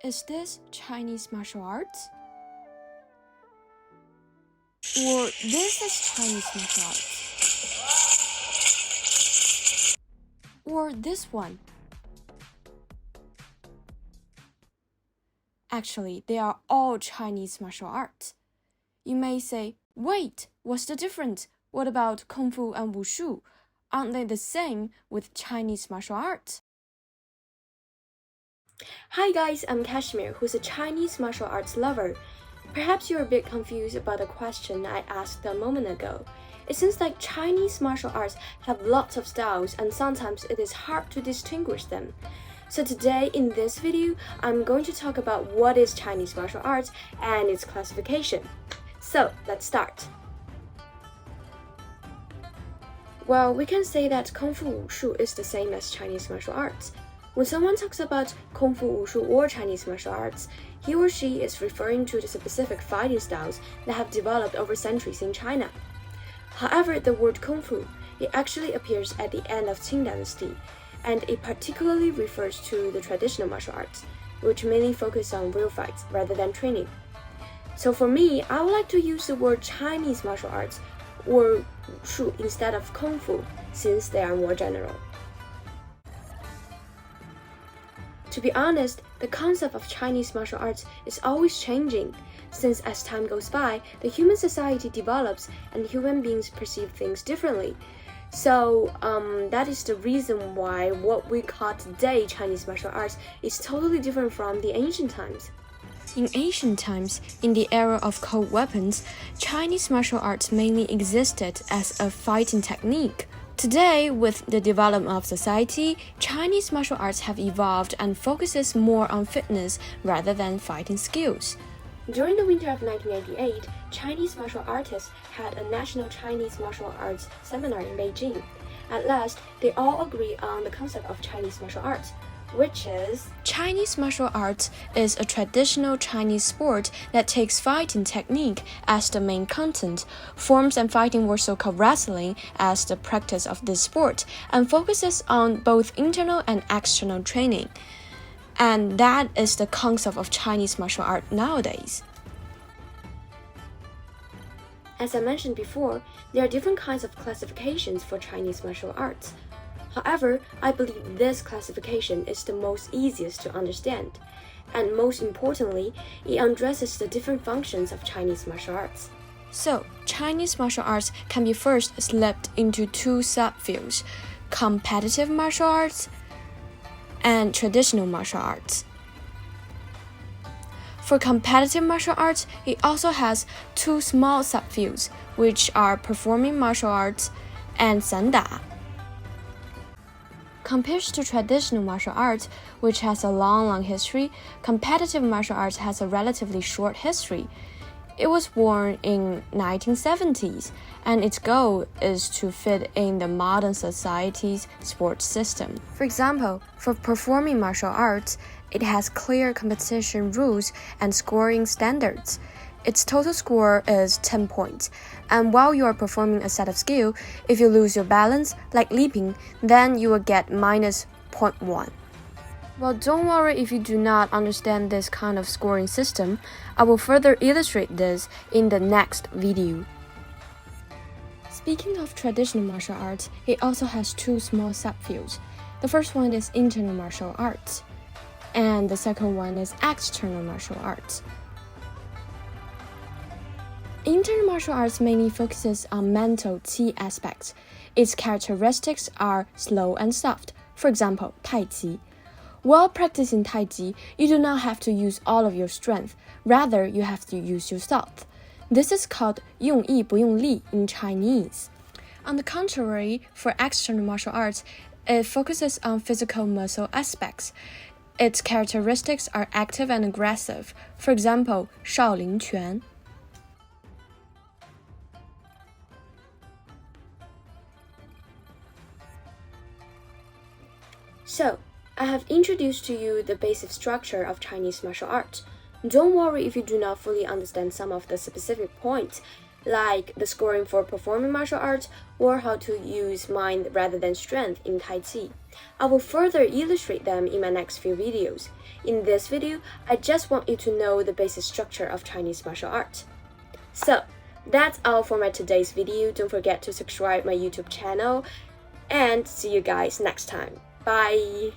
Is this Chinese martial arts? Or this is Chinese martial arts? Or this one? Actually, they are all Chinese martial arts. You may say, wait, what's the difference? What about Kungfu and Wushu? Aren't they the same with Chinese martial arts? Hi guys, I'm Kashmir, who's a Chinese martial arts lover. Perhaps you're a bit confused about the question I asked a moment ago. It seems like Chinese martial arts have lots of styles and sometimes it is hard to distinguish them. So today in this video, I'm going to talk about what is Chinese martial arts and its classification. So let's start. Well, we can say that Kungfu Wushu is the same as Chinese martial arts. When someone talks about Kungfu Wushu or Chinese martial arts, he or she is referring to the specific fighting styles that have developed over centuries in China. However, the word Kungfu, it actually appears at the end of Qing Dynasty, and it particularly refers to the traditional martial arts, which mainly focus on real fights rather than training. So for me, I would like to use the word Chinese martial arts or Wushu instead of Kung Fu, since they are more general. To be honest, the concept of Chinese martial arts is always changing, since as time goes by, the human society develops and human beings perceive things differently. So that is the reason why what we call today Chinese martial arts is totally different from the ancient times. In ancient times, in the era of cold weapons, Chinese martial arts mainly existed as a fighting technique. Today, with the development of society, Chinese martial arts have evolved and focuses more on fitness rather than fighting skills. During the winter of 1988, Chinese martial artists had a national Chinese martial arts seminar in Beijing. At last, they all agree on the concept of Chinese martial arts, which is Chinese martial arts is a traditional Chinese sport that takes fighting technique as the main content. Forms and fighting were so-called wrestling as the practice of this sport and focuses on both internal and external training. And that is the concept of Chinese martial art nowadays. As I mentioned before, there are different kinds of classifications for Chinese martial arts. However, I believe this classification is the most easiest to understand, and most importantly, it addresses the different functions of Chinese martial arts. So, Chinese martial arts can be first split into two subfields: competitive martial arts and traditional martial arts. For competitive martial arts, it also has two small subfields, which are performing martial arts and sanda. Compared to traditional martial arts, which has a long history, competitive martial arts has a relatively short history. It was born in 1970s, and its goal is to fit in the modern society's sports system. For example, for performing martial arts, it has clear competition rules and scoring standards. Its total score is 10 points, and while you are performing a set of skill, if you lose your balance, like leaping, then you will get minus 0.1. Well, don't worry if you do not understand this kind of scoring system. I will further illustrate this in the next video. Speaking of traditional martial arts, it also has two small subfields. The first one is internal martial arts, and the second one is external martial arts. Internal martial arts mainly focuses on mental qi aspects. Its characteristics are slow and soft. For example, Tai Chi. While practicing Tai Chi, you do not have to use all of your strength. Rather, you have to use your thought. This is called 用意不用力 in Chinese. On the contrary, for external martial arts, it focuses on physical muscle aspects. Its characteristics are active and aggressive. For example, 少林拳. So, I have introduced to you the basic structure of Chinese martial arts. Don't worry if you do not fully understand some of the specific points. like the scoring for performing martial arts or how to use mind rather than strength in Tai Chi. I will further illustrate them in my next few videos. In this video, I just want you to know the basic structure of Chinese martial arts. So, that's all for my today's video. Don't forget to subscribe my YouTube channel and see you guys next time. Bye!